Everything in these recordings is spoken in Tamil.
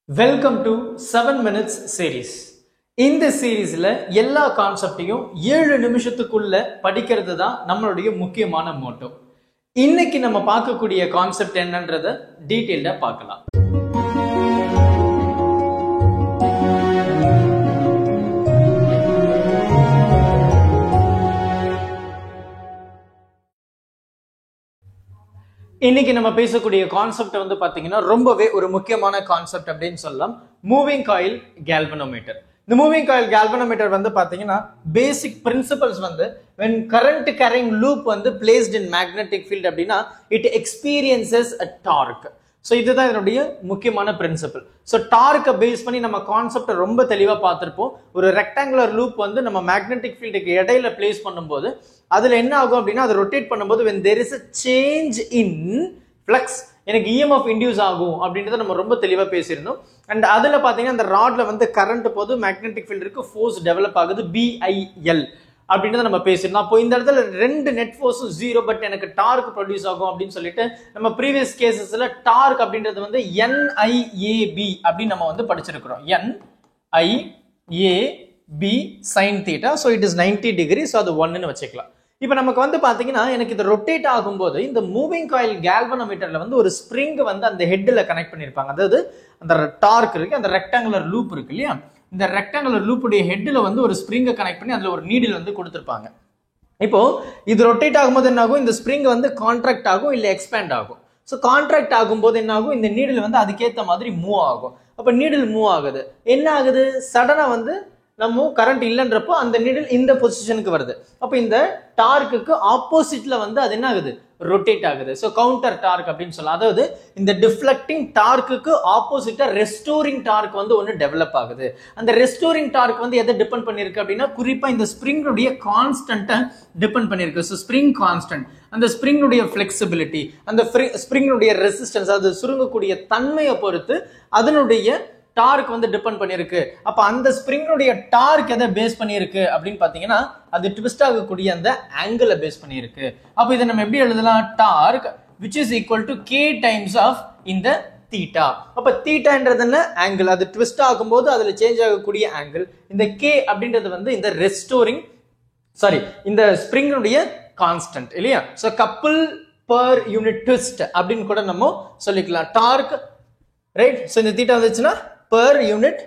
Welcome to 7 Minutes series. இந்த சீரீஸ்ல எல்லா கான்செப்டையும் 7 நிமிஷத்துக்குள்ள படிக்கிறது தான் நம்மளுடைய முக்கியமான மோட்டோ. இன்னைக்கு நம்ம பார்க்கக்கூடிய கான்செப்ட் என்னன்றத டீடைலா பார்க்கலாம். இன்னைக்கு நம்ம பேசக்கூடிய கான்செப்ட் வந்து பாத்தீங்கன்னா ரொம்பவே ஒரு முக்கியமான கான்செப்ட் அப்படின்னு சொல்லலாம். Moving coil galvanometer. இந்த மூவிங் காயில் கேல்வனோமீட்டர் வந்து பாத்தீங்கன்னா பேசிக் பிரின்சிபல்ஸ் வந்து when current carrying loop வந்து placed in magnetic field அப்படின்னா it experiences a torque. So இதுதான் இதனுடைய முக்கியமான பிரின்சிபல். ஸோ டார்க்கை பேஸ் பண்ணி நம்ம கான்செப்டை ரொம்ப தெளிவாக பார்த்துருப்போம். ஒரு ரெக்டாங்குலர் லூப் வந்து நம்ம மேக்னெட்டிக் ஃபீல்டுக்கு இடையில பிளேஸ் பண்ணும்போது அதில் என்ன ஆகும் அப்படின்னா அதை ரொட்டேட் பண்ணும்போது when there is a change in flux எனக்கு EMF இன்டியூஸ் ஆகும் அப்படின்றத நம்ம ரொம்ப தெளிவாக பேசியிருந்தோம். அண்ட் அதில் பார்த்தீங்கன்னா அந்த ராட்ல வந்து கரண்ட் போது மேக்னெட்டிக் ஃபீல்டுக்கு ஃபோர்ஸ் டெவலப் ஆகுது BIL அப்படின்றத நம்ம பேசிருந்தோம். அப்போ இந்த இடத்துல ரெண்டு நெட் ஃபோர்ஸும் ஜீரோ, பட் எனக்கு டார்க் ப்ரொடியூஸ் ஆகும் அப்படின்னு சொல்லிட்டு நம்ம ப்ரீவியஸ் கேசஸ்ல டார்க் அப்படின்றது வந்து NIAB அப்படின்னு நம்ம வந்து படிச்சிருக்கிறோம். NIAB sin theta. So it is 90 degree. So அது 1ன்னு வச்சுக்கலாம். இப்போ நமக்கு வந்து பாத்தீங்கன்னா எனக்கு இது ரொட்டேட் ஆகும்போது இந்த மூவிங் காயில் கேல்வனோமீட்டர்ல வந்து ஒரு ஸ்ப்ரிங் வந்து அந்த ஹெட்ல கனெக்ட் பண்ணிருப்பாங்க. அதாவது அந்த டார்க் இருக்கு, அந்த ரெக்டாங்குலர் லூப் இருக்கு இல்லையா, இந்த ரெக்டாங்குலர் லூப்புடைய ஹெட்ல வந்து ஒரு ஸ்ப்ரிங்கை கனெக்ட் பண்ணி அதுல ஒரு நீடில் வந்து கொடுத்துருப்பாங்க. இப்போ இது ரொட்டேட் ஆகும்போது என்ன ஆகும், இந்த ஸ்ப்ரிங் வந்து கான்ட்ராக்ட் ஆகும் இல்ல எக்ஸ்பேண்ட் ஆகும். ஸோ கான்ட்ராக்ட் ஆகும்போது என்ன ஆகும், இந்த நீடில் வந்து அதுக்கேற்ற மாதிரி மூவ் ஆகும். அப்ப நீடில் மூவ் ஆகுது, என்ன ஆகுது, சடனா வந்து நம்ம கரண்ட் இல்லைன்றப்போ அந்த நீடில் இந்த பொசிஷனுக்கு வருது. அப்ப இந்த டார்க்குக்கு ஆப்போசிட்ல வந்து அது என்ன ஆகுது, ரொட்டேட் ஆகுது. ஸோ கவுண்டர் டார்க் அப்படின்னு சொல்லலாம். அதாவது இந்த டிஃப்ளெக்டிங் டார்க்குக்கு ஆப்போசிட்டா ரெஸ்டோரிங் டார்க் வந்து ஒன்று டெவலப் ஆகுது. அந்த ரெஸ்டோரிங் டார்க் வந்து எதை டிபெண்ட் பண்ணிருக்கு அப்படின்னா குறிப்பா இந்த ஸ்ப்ரிங்குடைய கான்ஸ்டன்ட்டை டிபெண்ட் பண்ணிருக்கு. ஸோ ஸ்ப்ரிங் கான்ஸ்டன்ட், அந்த ஸ்ப்ரிங்குடைய ஃபிளெக்சிபிலிட்டி, அந்த ஸ்ப்ரிங்குடைய ரெசிஸ்டன்ஸ், அது சுருங்கக்கூடிய தன்மையை பொறுத்து அதனுடைய டார்க் வந்து டிபெண்ட் பண்ணிருக்கு. அப்ப அந்த ஸ்ப்ரிங்குடைய டார்க் எதை பேஸ் பண்ணிருக்கு அப்படின்னு பாத்தீங்கன்னா அது ட்விஸ்ட் ஆகக்கூடிய அந்த ஆங்கிளை பேஸ் பண்ணிருக்கு. அப்ப இதை நம்ம எப்படி எழுதலாம், torque which is equal to k times of இந்த தீட்டா. அப்ப தீட்டான்றது என்ன, ஆங்கிள், அது ட்விஸ்ட் ஆகும்போது அதுல சேஞ்ச் ஆகக்கூடிய ஆங்கிள். இந்த k அப்படின்றது வந்து இந்த ரெஸ்டோரிங் இந்த ஸ்ப்ரிங்குடைய கான்ஸ்டன்ட் இல்லையா. So couple per unit twist அப்படின்னு கூட நம்ம சொல்லிக்கலாம். Torque right. சோ இந்த தீட்டா வந்துச்சுன்னா பெர் யூனிட்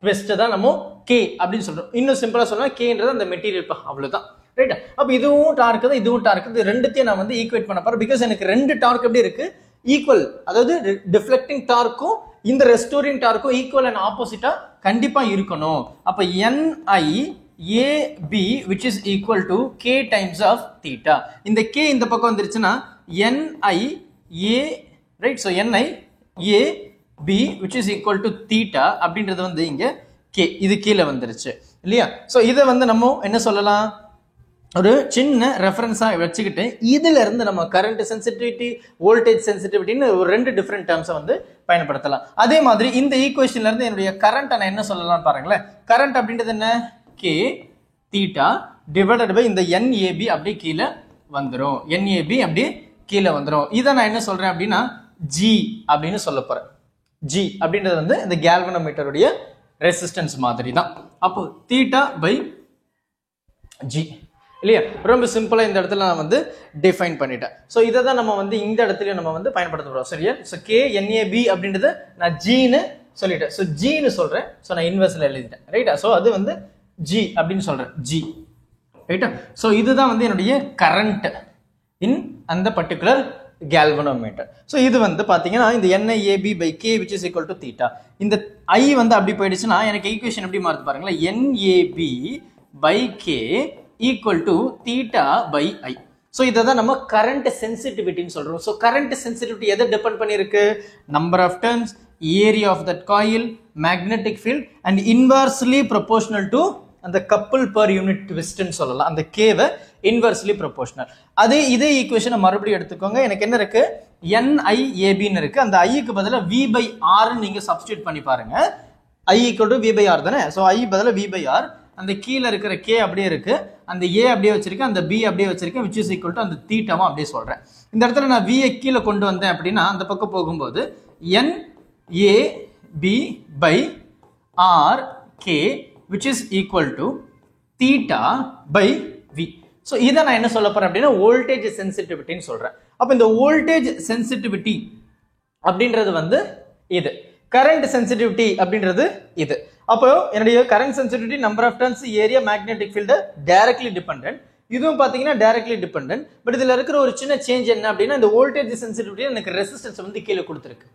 ட்விஸ்ட் தான் நம்ம K அப்படின்னு சொல்றோம். இன்னும் சிம்பிளா சொன்னா Kன்றது அந்த மெட்டீரியல், அவ்வளவுதான் ரைட். அப்ப இதுவும் டார்க் தான், இதுவும் டார்க், இது ரெண்டுத்தையும் நான் வந்து ஈக்குவேட் பண்ண போறேன். பிகாஸ் எனக்கு ரெண்டு டார்க் எப்படி இருக்கு, ஈக்குவல். அதாவது டிஃப்ளெக்டிங் டார்க்கும் இந்த ரெஸ்டோரிங் டார்க்கும் ஈக்குவல் அண்ட் ஆப்போசிட்டா கண்டிப்பா இருக்கணும். அப்ப NIAB which is equal to K times of theta. இந்த K இந்த பக்கம் வந்துருச்சுன்னா NIA right. So NIAB which is equal to theta அப்படின்றது வந்து இங்க K, இது கீழே வந்துருச்சு இல்லையா. சோ இதை வந்து நம்ம என்ன சொல்லலாம், ஒரு சின்ன ரெஃபரன்ஸா வச்சுக்கிட்டு இதுல இருந்து நம்ம கரண்ட் சென்சிட்டிவிட்டி, வோல்டேஜ் சென்சிட்டிவிட்டின்னு ஒரு ரெண்டு டிஃபரெண்ட் டேர்ம்ஸை வந்து பயன்படுத்தலாம். அதே மாதிரி இந்த ஈக்குவேஷன்ல இருந்து என்னுடைய கரண்ட் நான் என்ன சொல்லலாம் பாருங்களேன். கரண்ட் அப்படின்றது என்ன, K தீட்டா டிவைடட் பை இந்த NAB அப்படியே கீழே வந்துடும். NAB அப்படியே கீழே வந்துடும். இதை நான் என்ன சொல்றேன் அப்படின்னா G அப்படின்னு சொல்ல போறேன். G அப்படின்றது வந்து இந்த கேல்வனோமீட்டருடைய ரெசிஸ்டன்ஸ் மாதிரி தான். அப்போ தீட்டா பை G இல்லையா. ரொம்ப சிம்பிளா இந்த இடத்துல நான் வந்து டிஃபைன் பண்ணிட்டேன். ஸோ இதை தான் நம்ம வந்து இந்த இடத்துல நம்ம வந்து பயன்படுத்த போறோம் சரியா. ஸோ KNAB அப்படின்றது நான் Gன்னு சொல்லிட்டேன். ஸோ Gன்னு சொல்றேன். ஸோ நான் இன்வெர்ஸ்ல எழுதிட்டேன் ரைட்டா. ஸோ அது வந்து G அப்படின்னு சொல்றேன், G ரைட்டா. ஸோ இதுதான் வந்து என்னுடைய கரண்ட் இன் அந்த பர்டிகுலர் galvanometer. ஸோ இது வந்து பாத்தீங்கன்னா இந்த NIAB by K which is equal to theta. இந்த I வந்து அப்படி போயிடுச்சுன்னா எனக்கு ஈக்குவேஷன் எப்படி மாறுது பாருங்களேன். NAB by K equal to theta by I. So இதை தான் நம்ம கரண்ட் சென்சிட்டிவிட்டின்னு சொல்றோம். ஸோ கரண்ட் சென்சிட்டிவிட்டி எதை டிபெண்ட் பண்ணிருக்கு, number of turns, area of that coil, magnetic field and inversely proportional to அந்த கப்பிள் பர் யூனிட் ட்விஸ்ட்னு சொல்லலாம். அந்த கேவை இன்வெர்ஸ்லி ப்ரொபோர்ஷனல். இதே ஈக்குவேஷனை மறுபடியும் எடுத்துக்கோங்க. எனக்கு என்ன இருக்கு, NIABன்னு இருக்கு. அந்த ஐக்கு பதிலாக V by R நீங்க சப்ஸ்டியூட் பண்ணி பாருங்க. I equal to V by R தானே. ஸோ I பதிலாக V by R, அந்த கீழே இருக்கிற K அப்படியே இருக்கு, அந்த A அப்படியே வச்சிருக்கேன், அந்த B அப்படியே வச்சிருக்கேன், which is equal to அந்த தீட்டாவும் அப்படியே சொல்றேன். இந்த இடத்துல நான் V கீழே கொண்டு வந்தேன் அப்படின்னா அந்த பக்கம் போகும்போது NA B by R K which is equal to theta by V. So இதை நான் என்ன சொல்ல போறேன் அப்படின்னா வோல்டேஜ் சென்சிட்டிவிட்டின்னு சொல்றேன். அப்ப இந்த வோல்டேஜ் சென்சிட்டிவிட்டி அப்படின்றது வந்து இது, கரண்ட் சென்சிட்டிவிட்டி அப்படின்றது இது. அப்போ என்னுடைய current sensitivity, number of turns, area, magnetic field directly dependent. இதுவும் பாத்தீங்கன்னா டைரக்ட்லி டிபெண்டன்ட். பட் இதுல இருக்கிற ஒரு சின்ன சேஞ்ச் என்ன அப்படின்னா இந்த வோல்டேஜ் சென்சிட்டிவிட்டி எனக்கு ரெசிஸ்டன்ஸ் வந்து கீழே கொடுத்துருக்கு.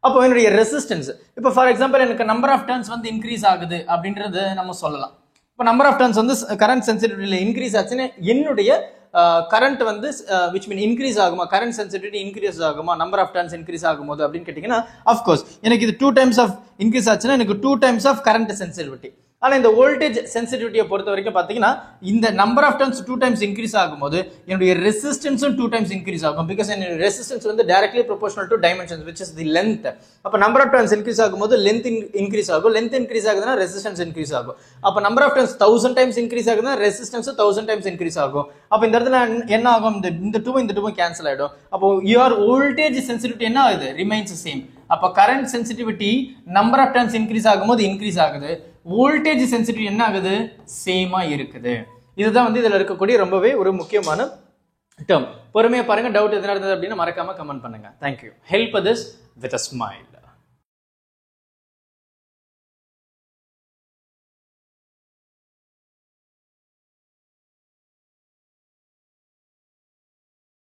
அப்போ என்னுடைய ரெசிஸ்டன்ஸ் இப்போ ஃபார் எக்ஸாம்பிள் எனக்கு நம்பர் ஆஃப் டர்ன்ஸ் வந்து இன்க்ரீஸ் ஆகுது அப்படின்றது நம்ம சொல்லலாம். இப்போ நம்பர் ஆஃப் டர்ன்ஸ் வந்து கரண்ட் சென்சிட்டிவிட்டியில் இன்க்ரீஸ் ஆச்சுன்னா என்னுடைய கரண்ட் வந்து விச் மீன் இன்க்ரீஸ் ஆகுமா, கரண்ட் சென்சிட்டிவிட்டி இன்க்ரீஸ் ஆகுமா நம்பர் ஆஃப் டர்ன்ஸ் இன்க்ரீஸ் ஆகும்போது அப்படின்னு கேட்டிங்கன்னா அஃப்கோர்ஸ் எனக்கு இது 2 times ஆஃப் இன்க்ரீஸ் ஆச்சுன்னா எனக்கு 2 times ஆஃப் கரண்ட் சென்சிட்டிவிட்டி. ஆனா இந்த வோல்டேஜ் சென்சிட்டிவிட்டியை பொறுத்த வரைக்கும் பாத்தீங்கன்னா இந்த number of turns 2 times increase ஆகும்போது என்னுடைய ரெசிஸ்டன்ஸும் 2 times இன்க்ரீஸ் ஆகும். பிகாஸ் என்னுடைய ரெசிஸ்டன்ஸ் வந்து directly proportional to dimensions which is the length. அப்ப நம்பர் ஆஃப் டர்ன்ஸ் இன்க்ரீஸ் ஆகும்போது லென்த் இன்க்ரீஸ் ஆகும். லென்த் இன்க்ரீஸ் ஆகுதுன்னா ரெசிஸ்டன்ஸ் இன்க்ரீஸ் ஆகும். அப்ப number of turns 1000 times increase ஆகுதுன்னா ரெசிஸ்டன்ஸ் 1000 times இன்க்ரீஸ் ஆகும். அப்ப இந்த இடத்துல என்ன ஆகும், இந்த 2 கேன்சல் ஆயிடும். அப்போ யுவர் வோல்டேஜ் சென்சிட்டிவிட்டி என்ன ஆகுது, ரிமைன்ஸ் சேம். அப்ப current sensitivity number of turns increase ஆகும்போது இன்க்ரீஸ் ஆகுது, வோல்டேஜ் சென்சிட்டிவிட்டி என்ன ஆகுது, சேமா இருக்குது. இதுதான் வந்து இதுல இருக்கக்கூடிய ரொம்பவே ஒரு முக்கியமான டேர்ம். பொறுமையா பாருங்க, டவுட் எதுனா இருந்தது அப்படின்னா மறக்காம கமெண்ட் பண்ணுங்க. Thank you. Help this with a smile.